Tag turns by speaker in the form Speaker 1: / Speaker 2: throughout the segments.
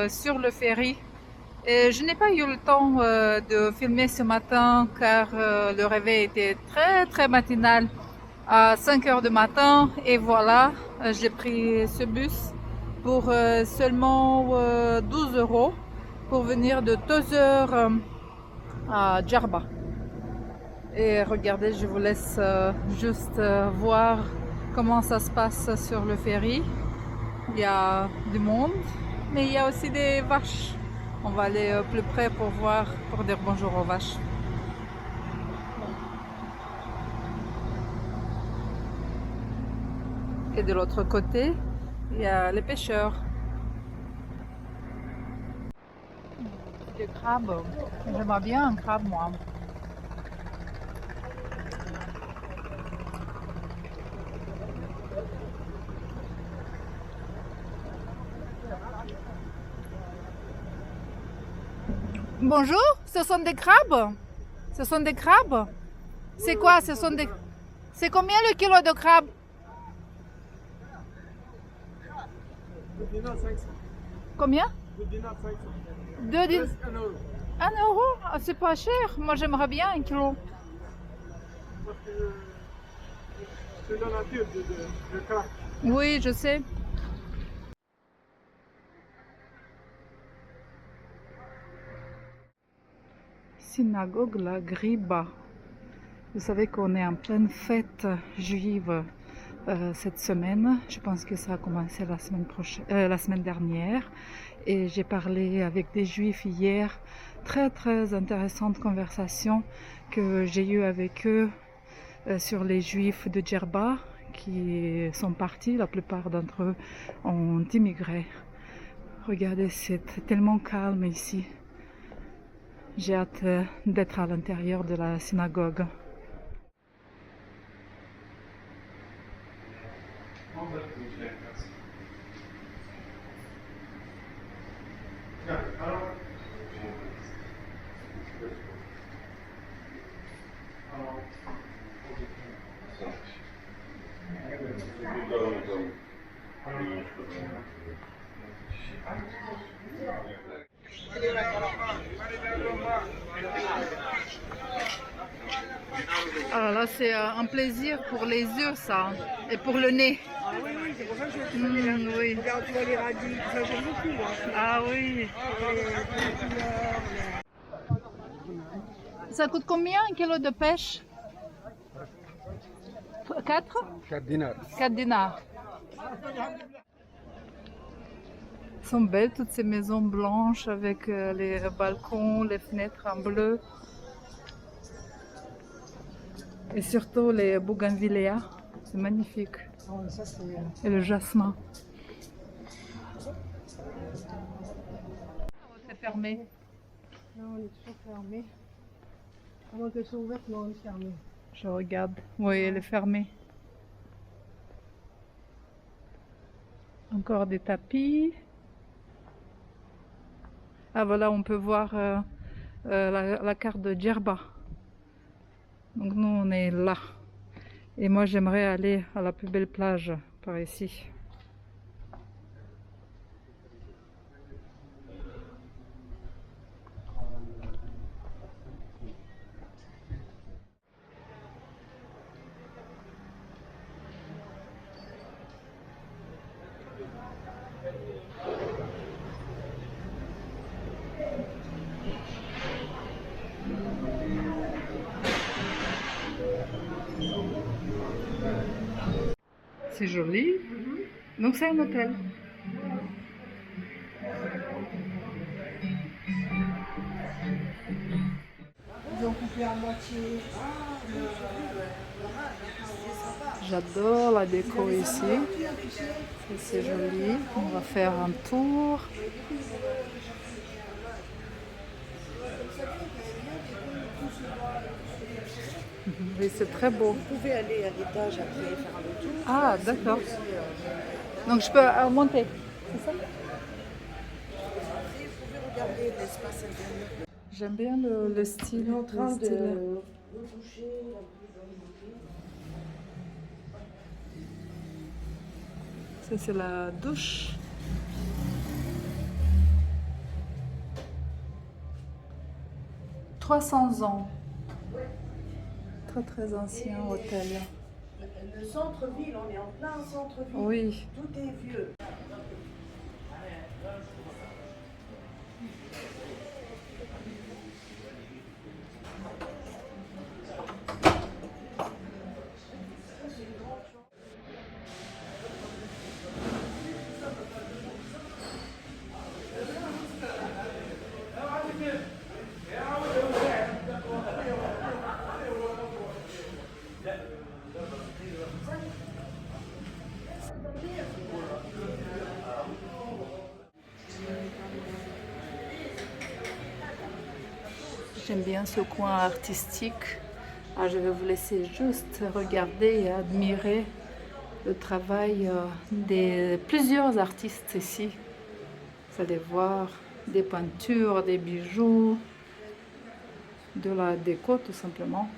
Speaker 1: sur le ferry. Et je n'ai pas eu le temps de filmer ce matin car le réveil était très très matinal à 5 heures du matin. Et voilà, j'ai pris ce bus pour seulement 12 euros pour venir de 2 heures à Djerba. Et regardez, je vous laisse juste voir comment ça se passe sur le ferry. Il y a du monde, mais il y a aussi des vaches. On va aller plus près pour voir, pour dire bonjour aux vaches. Et de l'autre côté, il y a les pêcheurs. Des crabes. J'aimerais bien un crabe, moi. Bonjour, ce sont des crabes? Ce sont des crabes? C'est quoi? Ce sont des... C'est combien le kilo de crabe? Combien? 2 dinars. 1 euro? Ah, c'est pas cher. Moi, j'aimerais bien 1 kilo.
Speaker 2: C'est la nature de crabe.
Speaker 1: Oui, je sais. Synagogue La Griba. Vous savez qu'on est en pleine fête juive cette semaine. Je pense que ça a commencé la semaine dernière. Et j'ai parlé avec des juifs hier. Très très intéressante conversation que j'ai eue avec eux sur les juifs de Djerba qui sont partis. La plupart d'entre eux ont immigré. Regardez, c'est tellement calme ici. J'ai hâte d'être à l'intérieur de la synagogue. Alors là, c'est un plaisir pour les yeux, ça, et pour le nez.
Speaker 3: Ah oui, oui, c'est pour ça que je le
Speaker 1: Oui.
Speaker 3: Regarde, tu vois les radis, tout ça, j'aime beaucoup.
Speaker 1: Ah oui.
Speaker 3: Les couleurs,
Speaker 1: Ça coûte combien un kilo de pêche? 4?
Speaker 2: 4 dinars.
Speaker 1: 4 dinars. Elles sont belles toutes ces maisons blanches avec les balcons, les fenêtres en bleu. Et surtout les bougainvilléas, c'est magnifique.
Speaker 3: ouais, ça, c'est...
Speaker 1: Et le jasmin. C'est fermé.
Speaker 3: Non, on est toujours fermé. À moins qu'elle soit ouverte, non, on est fermé.
Speaker 1: Je regarde. Oui, elle est fermée. Encore des tapis. Ah voilà, on peut voir la carte de Djerba. Donc nous, on est là. Et moi, j'aimerais aller à la plus belle plage par ici. C'est joli. Donc c'est un hôtel.
Speaker 3: Ils ont coupé à moitié.
Speaker 1: J'adore la déco ici. C'est joli. On va faire un tour. Oui, c'est très beau.
Speaker 3: Vous pouvez aller à l'étage après faire le tour.
Speaker 1: Ah, d'accord. Donc je peux monter. C'est ça?
Speaker 3: Vous pouvez regarder l'espace intérieur.
Speaker 1: J'aime bien le style.
Speaker 3: Il est en train
Speaker 1: le
Speaker 3: de
Speaker 1: style.
Speaker 3: retoucher.
Speaker 1: Ça, c'est la douche. 300 ans. Très très ancien hôtel.
Speaker 3: Le centre-ville, on est en plein centre-ville.
Speaker 1: Oui.
Speaker 3: Tout est vieux.
Speaker 1: J'aime bien ce coin artistique. Ah, je vais vous laisser juste regarder et admirer le travail de plusieurs artistes ici. Vous allez voir des peintures, des bijoux, de la déco tout simplement.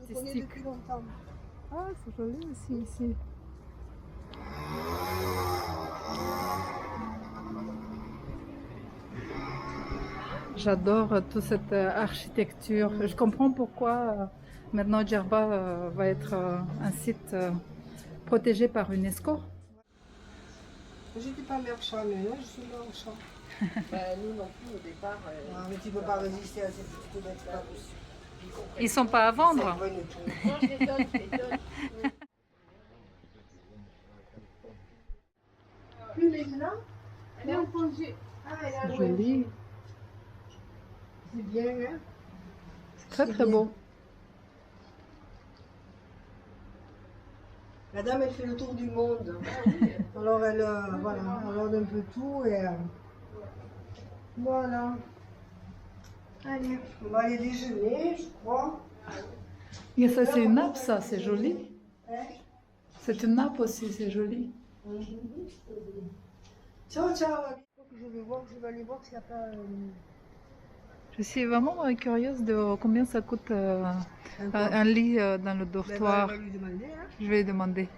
Speaker 3: Je le connais depuis longtemps.
Speaker 1: Ah, c'est joli aussi ici. J'adore toute cette architecture. Je comprends pourquoi maintenant Djerba va être un site protégé par UNESCO.
Speaker 3: J'étais pas marchand, mais là je suis marchand.
Speaker 4: Nous non plus au départ.
Speaker 3: Ah, mais tu peux pas résister à ces petites bêtes, c'est pas possible.
Speaker 1: Ils sont pas à vendre.
Speaker 3: C'est bon et tout.
Speaker 4: Non, je les donne, je les donne.
Speaker 3: Plus maintenant, elle est en congé. Ah, elle a
Speaker 1: C'est joli.
Speaker 3: C'est bien, hein?
Speaker 1: C'est très très beau.
Speaker 3: La dame, elle fait le tour du monde. Alors, elle, voilà, elle regarde un peu tout et voilà. Allez, on va aller déjeuner, je crois.
Speaker 1: Et ça, c'est une nappe, ça, c'est joli.
Speaker 3: Hein?
Speaker 1: C'est une nappe aussi, c'est joli.
Speaker 3: Ciao, ciao. Je vais aller voir s'il n'y a pas.
Speaker 1: Je suis vraiment curieuse de combien ça coûte
Speaker 3: Un
Speaker 1: un lit dans le
Speaker 3: Ben,
Speaker 1: dortoir.
Speaker 3: on va lui demander, hein.
Speaker 1: Je vais demander.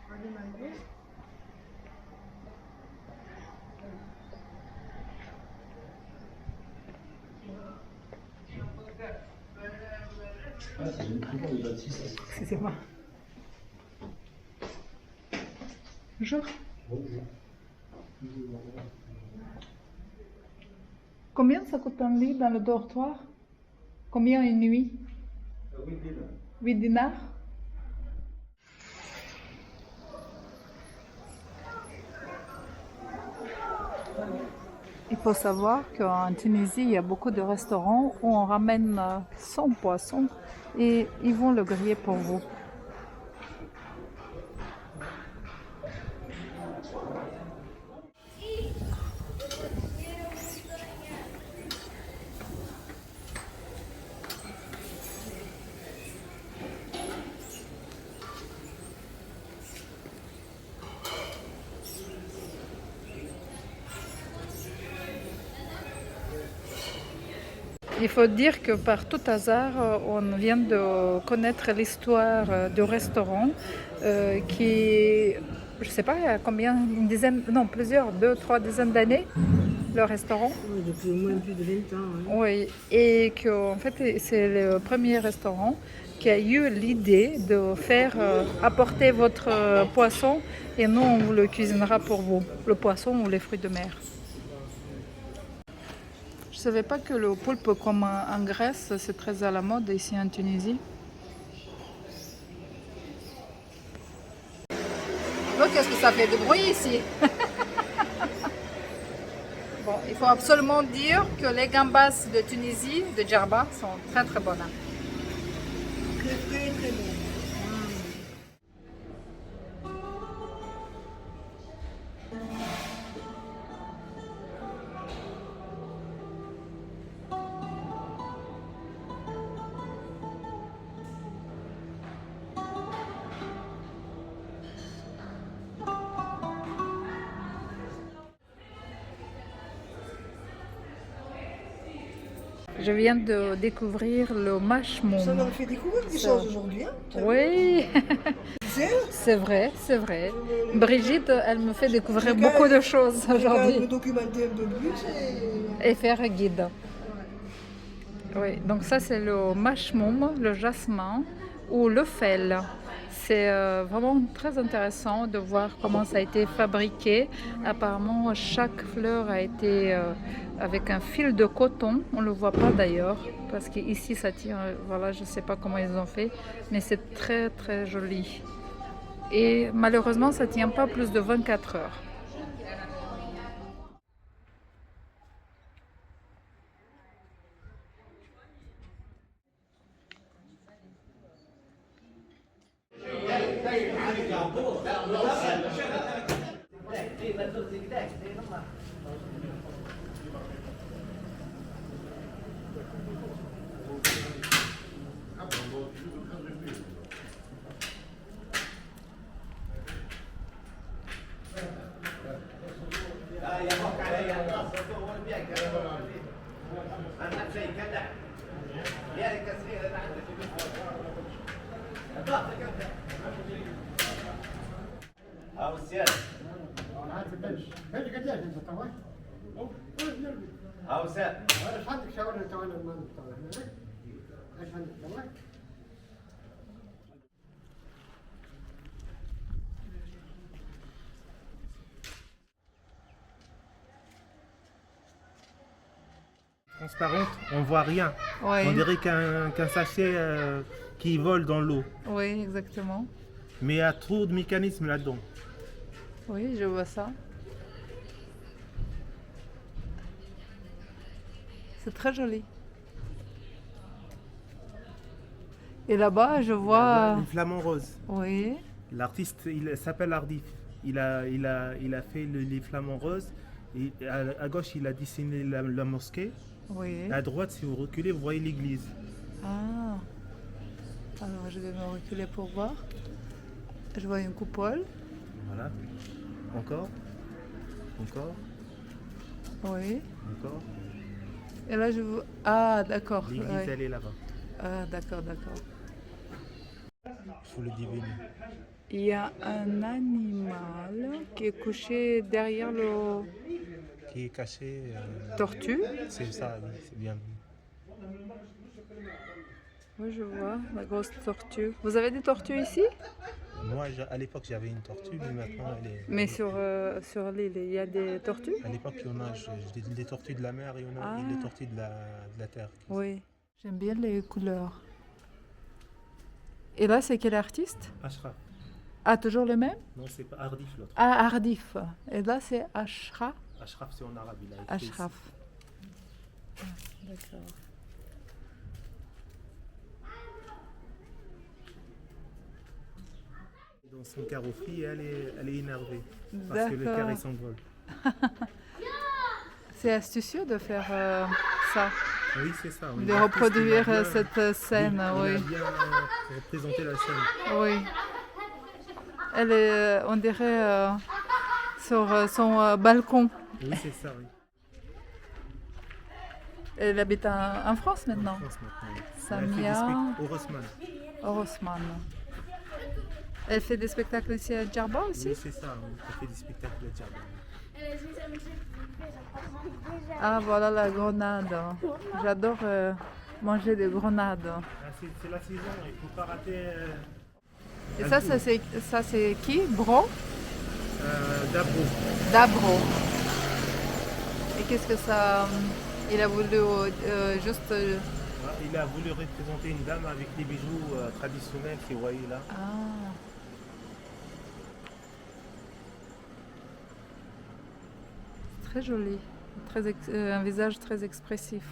Speaker 3: On va demander.
Speaker 1: Excusez-moi. Bonjour. Combien ça coûte un lit dans le dortoir? Combien une nuit? 8 dinars. Il faut savoir qu'en Tunisie, il y a beaucoup de restaurants où on ramène son poisson et ils vont le griller pour vous. Il faut dire que par tout hasard, on vient de connaître l'histoire du restaurant qui, je ne sais pas, il y a combien, une dizaine, non plusieurs, 2-3 dizaines d'années, le restaurant.
Speaker 3: Oui, depuis au moins plus de 20 ans. Hein.
Speaker 1: Oui, et que en fait c'est le premier restaurant qui a eu l'idée de faire apporter votre poisson et nous on vous le cuisinera pour vous, le poisson ou les fruits de mer. Je ne savais pas que le poulpe comme en Grèce c'est très à la mode ici en Tunisie. Oh, qu'est-ce que ça fait de bruit ici? Bon, il faut absolument dire que les gambas de Tunisie, de Djerba, sont très très bonnes.
Speaker 3: Très très très bon.
Speaker 1: Je viens de découvrir le
Speaker 3: Ça
Speaker 1: mashmoum.
Speaker 3: m'aurait fait découvrir des
Speaker 1: Ça.
Speaker 3: choses aujourd'hui. Hein.
Speaker 1: Oui,
Speaker 3: Tu sais,
Speaker 1: c'est vrai, c'est vrai. Brigitte, elle me fait découvrir
Speaker 3: J'ai
Speaker 1: beaucoup
Speaker 3: qu'à-
Speaker 1: de choses
Speaker 3: j'ai qu'à me
Speaker 1: aujourd'hui.
Speaker 3: documenter un peu plus.
Speaker 1: Et faire guide. Oui, donc ça c'est le mashmoum, le jasmin ou le fel. C'est vraiment très intéressant de voir comment ça a été fabriqué. Apparemment, chaque fleur a été avec un fil de coton. On ne le voit pas d'ailleurs, parce qu'ici ça tient, voilà, je ne sais pas comment ils ont fait, mais c'est très très joli. Et malheureusement, ça ne tient pas plus de 24 heures.
Speaker 5: Transparente, on voit rien.
Speaker 1: Oui,
Speaker 5: On dirait qu'un sachet qui vole dans l'eau.
Speaker 1: oui, exactement.
Speaker 5: Mais il y a trop de mécanismes là-dedans.
Speaker 1: Oui, je vois ça. C'est très joli. Et là-bas, je vois...
Speaker 5: Le flamant rose.
Speaker 1: Oui,
Speaker 5: L'artiste, il s'appelle Ardif. Il a fait les flamants roses. Et à gauche, il a dessiné la mosquée.
Speaker 1: oui.
Speaker 5: À droite, si vous reculez, vous voyez l'église.
Speaker 1: Ah. Alors, je vais me reculer pour voir. Je vois une coupole.
Speaker 5: Voilà. Encore. Encore.
Speaker 1: Oui.
Speaker 5: Encore.
Speaker 1: Et là, je vois... Ah, d'accord.
Speaker 5: L'église,
Speaker 1: ouais.
Speaker 5: elle est là-bas.
Speaker 1: Ah, d'accord, d'accord.
Speaker 5: Il faut le deviner.
Speaker 1: Il y a un animal qui est couché derrière le
Speaker 5: Qui est caché.
Speaker 1: tortue.
Speaker 5: C'est ça, oui, c'est bien.
Speaker 1: Oui, je vois la grosse tortue. Vous avez des tortues ici?
Speaker 5: Moi, à l'époque, j'avais une tortue, mais maintenant, elle est.
Speaker 1: Mais sur l'île, il y a des tortues?
Speaker 5: À l'époque, il y en a des tortues de la mer et il y en a
Speaker 1: Ah.
Speaker 5: des tortues de la terre.
Speaker 1: Oui. J'aime bien les couleurs. Et là, c'est quel artiste?
Speaker 5: Ashraf.
Speaker 1: Ah, toujours le même?
Speaker 5: Non, c'est pas Ardif l'autre.
Speaker 1: Ah, Ardif. Et là, c'est Ashraf.
Speaker 5: Ashraf, c'est en arabe. Il a écrit
Speaker 1: Ashraf. Ah, d'accord.
Speaker 5: ici. Dans son cœur aux filles, elle est énervée. Parce que le cœur,
Speaker 1: D'accord.
Speaker 5: il s'envole.
Speaker 1: C'est astucieux de faire ça,
Speaker 5: Oui, c'est ça. oui.
Speaker 1: de
Speaker 5: L'artiste,
Speaker 1: reproduire
Speaker 5: il a bien-
Speaker 1: cette scène,
Speaker 5: il
Speaker 1: oui.
Speaker 5: a bien représenté la scène.
Speaker 1: Oui. Elle est, on dirait, sur son balcon.
Speaker 5: Oui, c'est ça, oui.
Speaker 1: Elle habite en France maintenant.
Speaker 5: En France maintenant. oui.
Speaker 1: Samia.
Speaker 5: Elle fait des spectacles au Rossmann.
Speaker 1: Orosman. Elle fait des spectacles ici à Djerba aussi?
Speaker 5: Oui, c'est ça. oui. Elle fait des spectacles à Djerba.
Speaker 1: Ah, voilà la grenade. J'adore manger des grenades.
Speaker 5: Ah, c'est la saison, il ne faut pas rater.
Speaker 1: Et ça c'est qui? Bro?
Speaker 5: Dabro.
Speaker 1: Dabro. Et qu'est-ce que ça... il a voulu juste...
Speaker 5: Il a voulu représenter une dame avec des bijoux traditionnels que vous voyez là.
Speaker 1: Ah. Très joli. Un visage très expressif.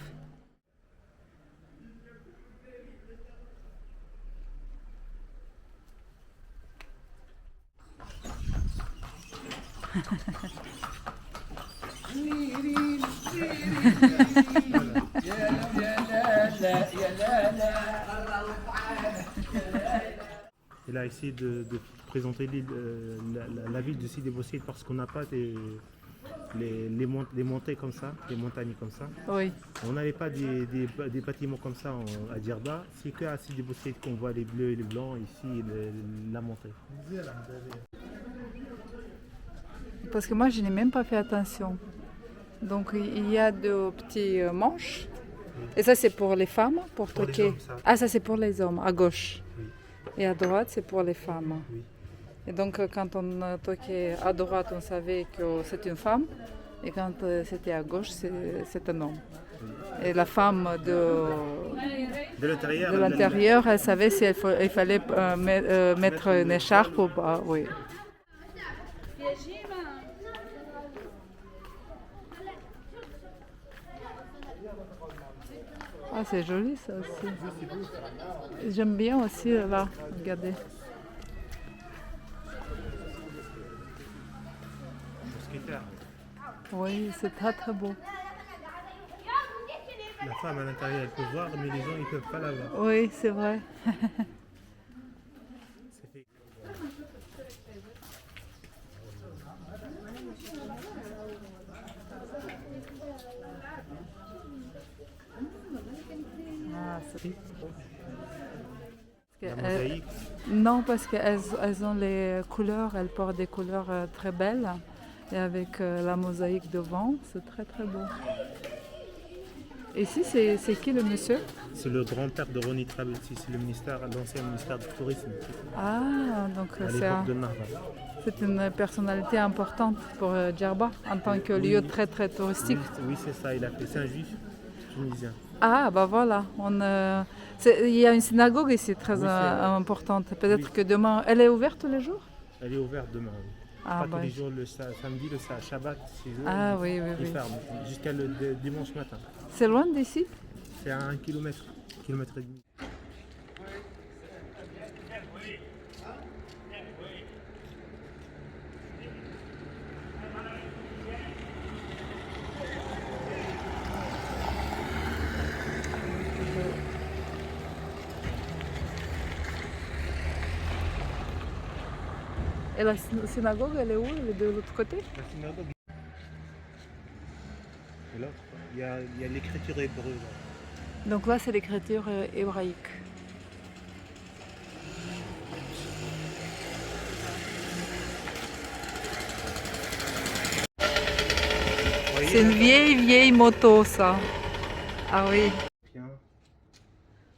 Speaker 5: Il a essayé de présenter la ville de Sidi Bou Saïd parce qu'on n'a pas les montées comme ça, les montagnes comme ça.
Speaker 1: Oui.
Speaker 5: On n'avait pas des bâtiments comme ça à Djerba. C'est que à Sidi Bouzid qu'on voit les bleus et les blancs, ici, la montée.
Speaker 1: Parce que moi, je n'ai même pas fait attention. Donc, il y a deux petits manches. Et ça, c'est pour les femmes, pour
Speaker 5: Pour les
Speaker 1: toquer.
Speaker 5: hommes, ça.
Speaker 1: Ah, ça, c'est pour les hommes, à gauche.
Speaker 5: Oui.
Speaker 1: Et à droite, c'est pour les femmes.
Speaker 5: Oui.
Speaker 1: Et donc, quand on toquait à droite, on savait que c'est une femme. Et quand c'était à gauche, c'est un homme. Et la femme
Speaker 5: De l'intérieur.
Speaker 1: de l'intérieur, elle savait si il fallait mettre une écharpe ou pas. Oui. Ah, c'est joli ça aussi. J'aime bien aussi là, regardez.
Speaker 5: Mousquetaire.
Speaker 1: Oui, c'est très très beau.
Speaker 5: La femme à l'intérieur, elle peut voir, mais les gens, ils peuvent pas la voir.
Speaker 1: Oui, c'est vrai.
Speaker 5: C'est fait.
Speaker 1: Ah, c'est...
Speaker 5: La mosaïque.
Speaker 1: Non, parce qu'elles ont les couleurs, elles portent des couleurs très belles. Et avec la mosaïque devant, c'est très très beau. Et ici, c'est qui le monsieur?
Speaker 5: C'est le grand-père de Ronnie Trabelsi, c'est l'ancien ministère du Tourisme
Speaker 1: Ah, donc
Speaker 5: à l'époque de Narva.
Speaker 1: c'est une personnalité importante pour Djerba en tant que lieu très très touristique.
Speaker 5: Oui, c'est ça, il a fait. C'est un juif tunisien.
Speaker 1: Ah, bah voilà. Il y a une synagogue ici très
Speaker 5: Oui, c'est-
Speaker 1: importante. Peut-être
Speaker 5: oui.
Speaker 1: que demain, elle est ouverte tous les jours?
Speaker 5: Elle est ouverte demain. Oui.
Speaker 1: Ah,
Speaker 5: Pas
Speaker 1: bah.
Speaker 5: tous les jours, le samedi, le Shabbat, c'est eux,
Speaker 1: Ah oui, oui,
Speaker 5: ils
Speaker 1: oui.
Speaker 5: ferment jusqu'à le dimanche matin.
Speaker 1: C'est loin d'ici?
Speaker 5: C'est à 1 kilomètre, kilomètre et demi.
Speaker 1: Et la synagogue, elle est où? Elle est de l'autre côté?
Speaker 5: La synagogue. Et l'autre, il y a l'écriture hébreu. Là.
Speaker 1: Donc là, c'est l'écriture hébraïque.
Speaker 5: Vous voyez,
Speaker 1: C'est une vieille moto, ça. Ah oui.
Speaker 5: Bien.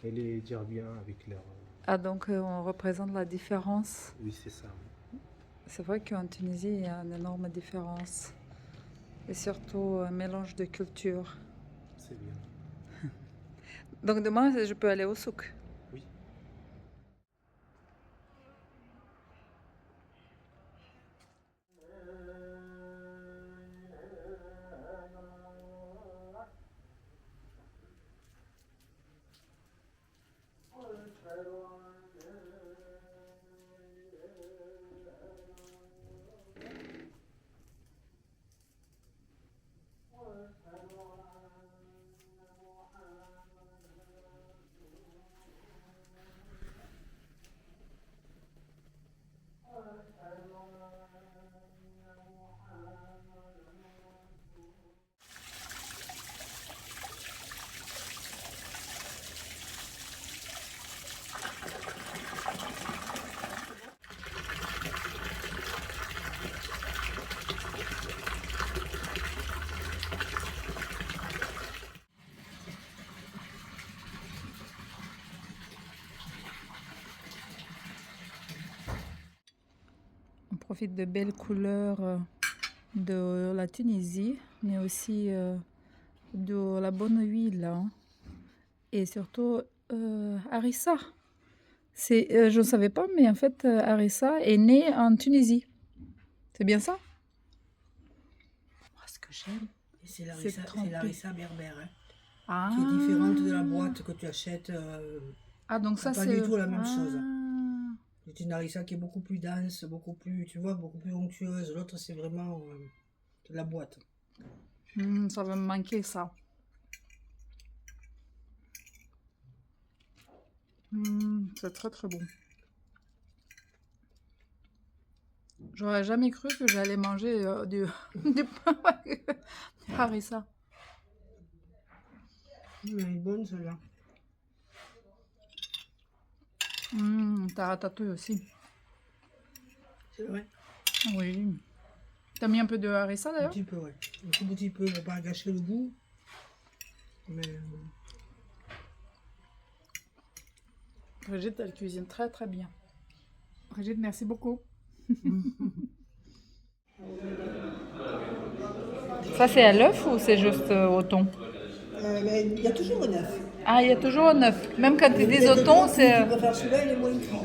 Speaker 5: Et les Djerbiens avec leur.
Speaker 1: Ah, donc on représente la différence.
Speaker 5: Oui, c'est ça.
Speaker 1: C'est vrai qu'en Tunisie, il y a une énorme différence. Et surtout un mélange de cultures.
Speaker 5: C'est bien.
Speaker 1: Donc demain, je peux aller au souk.
Speaker 5: Oui.
Speaker 1: On profite de belles couleurs de la Tunisie, mais aussi de la bonne huile. Hein. Et surtout harissa. Je ne savais pas, mais en fait, harissa est né en Tunisie. C'est bien ça? Oh, ce que j'aime.
Speaker 3: Et c'est
Speaker 1: trempé.
Speaker 3: l'arissa berbère, hein,
Speaker 1: Ah.
Speaker 3: qui est différente de la boîte que tu achètes.
Speaker 1: Ah, donc ça,
Speaker 3: pas
Speaker 1: c'est...
Speaker 3: du tout la même chose.
Speaker 1: Ah.
Speaker 3: C'est une harissa qui est beaucoup plus dense, beaucoup plus, tu vois, beaucoup plus onctueuse. L'autre, c'est vraiment de la boîte.
Speaker 1: Ça va me manquer, ça. C'est très très bon. Je J'aurais jamais cru que j'allais manger du harissa.
Speaker 3: Elle est bonne celle-là.
Speaker 1: Ta ratatouille aussi.
Speaker 3: C'est vrai.
Speaker 1: Oui. T'as mis un peu de harissa
Speaker 3: Un
Speaker 1: d'ailleurs?
Speaker 3: petit peu, ouais. Un tout petit peu pour pas gâcher le goût. Mais
Speaker 1: Brigitte, elle cuisine très très bien. Brigitte, merci beaucoup. Ça, c'est à l'œuf ou c'est juste au thon?
Speaker 3: mais il y a toujours un œuf.
Speaker 1: Ah, il y a toujours un œuf. Même quand tu dis au thon, c'est...
Speaker 3: Tu préfères celui-là, il est moins cuit.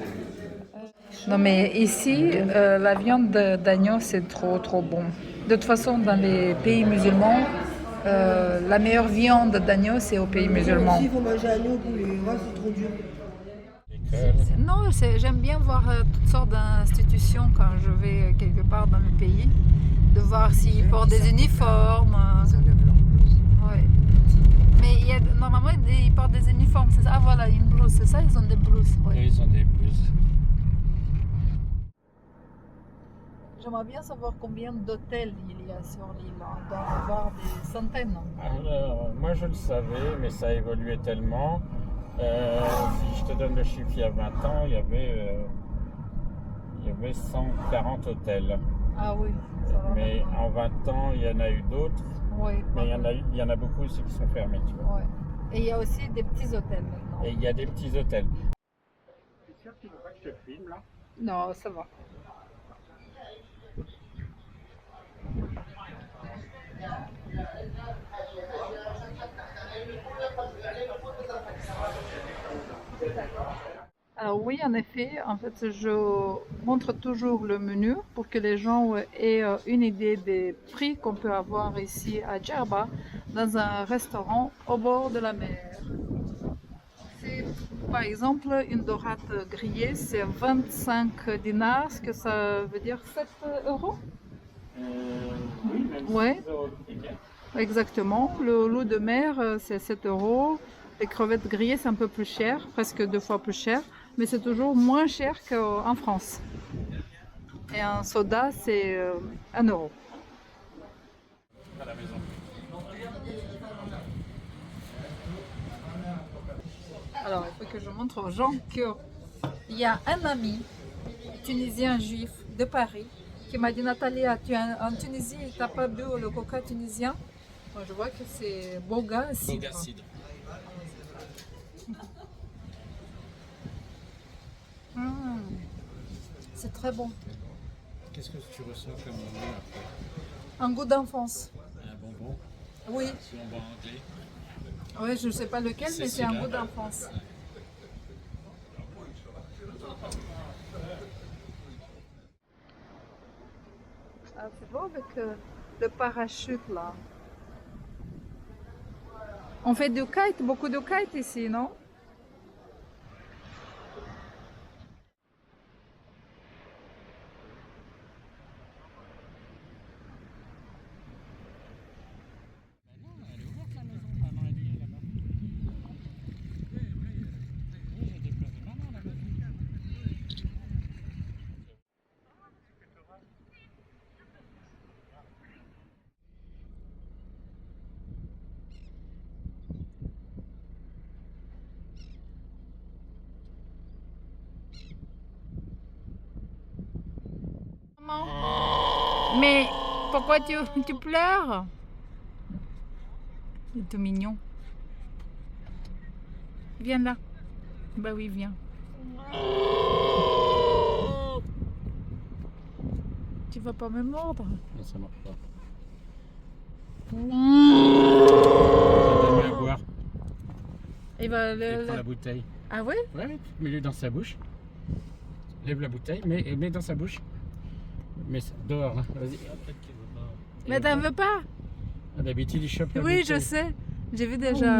Speaker 1: Non, mais ici, la viande d'agneau, c'est trop trop bon. De toute façon, dans les pays musulmans, la meilleure viande d'agneau, c'est aux pays musulmans.
Speaker 3: S'il faut manger agneau, poulet, ouais, c'est trop dur.
Speaker 1: Non, j'aime bien voir toutes sortes d'institutions quand je vais quelque part dans le pays, de voir s'ils portent des uniformes. Ouais. Mais normalement, ils portent des uniformes, c'est ça? Ah voilà, une blouse, c'est ça? Ils ont des blouses. Ouais.
Speaker 6: Et ils ont des blouses.
Speaker 1: J'aimerais bien savoir combien d'hôtels il y a sur l'île. On doit en avoir des centaines.
Speaker 6: Alors, moi je le savais, mais ça a évolué tellement. Si je te donne le chiffre, il y a 20 ans, il y avait 140 hôtels.
Speaker 1: Ah oui, ça va.
Speaker 6: Mais en 20 ans, il y en a eu d'autres.
Speaker 1: Oui,
Speaker 6: Mais il y en a beaucoup aussi qui sont fermés, tu vois.
Speaker 1: ouais. Et il y a aussi des petits hôtels maintenant.
Speaker 6: Et il y a des petits hôtels.
Speaker 2: C'est sûr que tu veux pas que je te filme là?
Speaker 1: Non, ça va. Alors oui, en effet, en fait, je montre toujours le menu pour que les gens aient une idée des prix qu'on peut avoir ici à Djerba dans un restaurant au bord de la mer. C'est, par exemple, une dorade grillée, c'est 25 dinars, ce que ça veut dire 7 euros.
Speaker 6: Oui, même
Speaker 1: Ouais.
Speaker 6: 6 euros le ticket.
Speaker 1: Exactement. Le loup de mer, c'est 7 euros. Les crevettes grillées, c'est un peu plus cher, presque 2 fois plus cher, mais c'est toujours moins cher qu'en France. Et un soda, c'est 1 euro.
Speaker 6: À la maison.
Speaker 1: Alors, il faut que je montre aux gens qu'il y a un ami tunisien juif de Paris qui m'a dit: Natalia, tu es en Tunisie et tu n'as pas bu le coca tunisien? Moi, je vois que c'est Boga Cidre. C'est très bon.
Speaker 6: Qu'est-ce que tu ressens comme goût après?
Speaker 1: Un goût d'enfance.
Speaker 6: Un bonbon?
Speaker 1: Oui,
Speaker 6: Si on va anglais?
Speaker 1: oui, je ne sais pas lequel, mais c'est un
Speaker 6: celui-là.
Speaker 1: goût d'enfance. Ah, c'est beau avec le parachute là. On fait du kite, beaucoup de kite ici, non?
Speaker 6: Elle est ouverte la maison. Maman elle y est là-bas. Oui, j'ai déposé maman là-bas.
Speaker 1: Maman. Mais pourquoi tu pleures? Il est tout mignon. Viens là. Bah oui, viens. Tu vas pas me mordre?
Speaker 6: Non, ça marche pas.
Speaker 1: Il
Speaker 6: Donne-lui à boire.
Speaker 1: va
Speaker 6: Il prend la bouteille.
Speaker 1: Ah oui?
Speaker 6: Ouais, mets-le dans sa bouche. Lève la bouteille, mets dans sa bouche. Mais dehors, hein. Vas-y.
Speaker 1: Mais t'en veux pas?
Speaker 6: Ah, d'habitude, il chope la
Speaker 1: Oui,
Speaker 6: bouteille.
Speaker 1: je sais. J'ai vu déjà.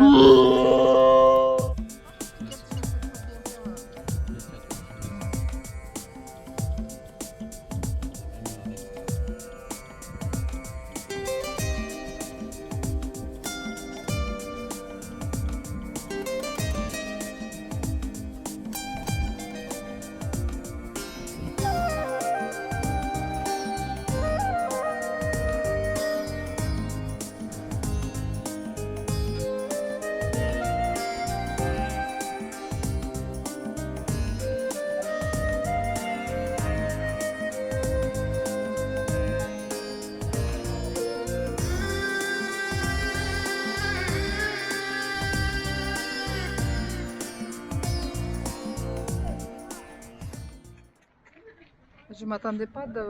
Speaker 1: Je ne m'attendais pas de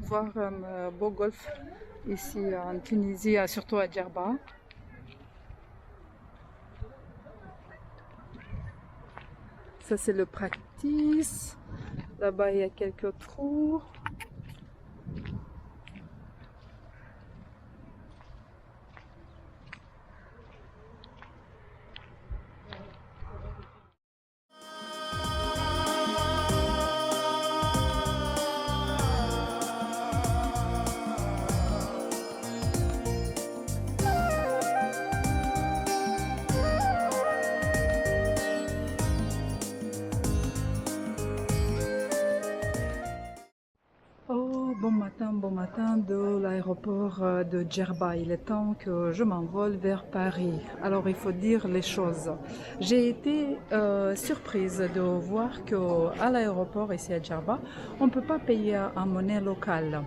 Speaker 1: voir un beau golfe ici en Tunisie, surtout à Djerba. Ça c'est le practice. Là-bas il y a quelques trous. Oh, bon matin de l'aéroport de Djerba. Il est temps que je m'envole vers Paris. Alors, il faut dire les choses. J'ai été surprise de voir qu'à l'aéroport ici à Djerba, on ne peut pas payer en monnaie locale.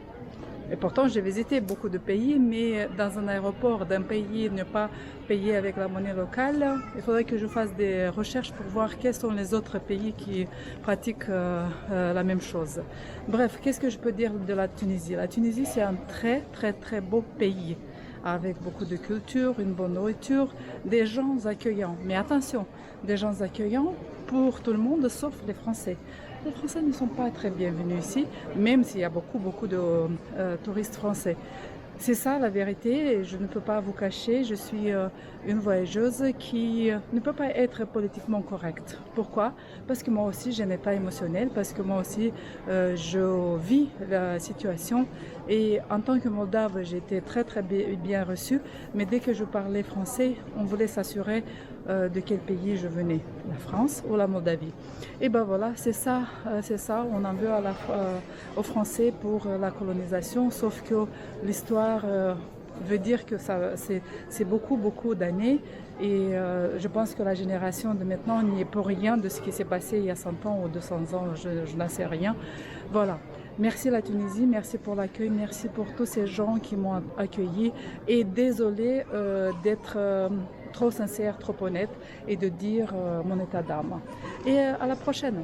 Speaker 1: Et pourtant, j'ai visité beaucoup de pays, mais dans un aéroport d'un pays, ne pas payer avec la monnaie locale, il faudrait que je fasse des recherches pour voir quels sont les autres pays qui pratiquent la même chose. Bref, qu'est-ce que je peux dire de la Tunisie? La Tunisie, c'est un très beau pays, avec beaucoup de culture, une bonne nourriture, des gens accueillants. Mais attention, des gens accueillants pour tout le monde, sauf les Français. Les Français ne sont pas très bienvenus ici, même s'il y a beaucoup de touristes français. C'est ça la vérité, et je ne peux pas vous cacher, je suis une voyageuse qui ne peut pas être politiquement correcte. Pourquoi? Parce que moi aussi j'ai un état émotionnel, parce que moi aussi je vis la situation, et en tant que Moldave j'ai été très bien reçue, mais dès que je parlais français, on voulait s'assurer de quel pays je venais, la France ou la Moldavie. Et ben voilà, c'est ça, on en veut aux Français pour la colonisation, sauf que l'histoire veut dire que c'est beaucoup d'années, et je pense que la génération de maintenant n'y est pour rien de ce qui s'est passé il y a 100 ans ou 200 ans, je n'en sais rien. Voilà. Merci la Tunisie, merci pour l'accueil, merci pour tous ces gens qui m'ont accueilli, et désolé d'être trop sincère, trop honnête, et de dire mon état d'âme. Et à la prochaine.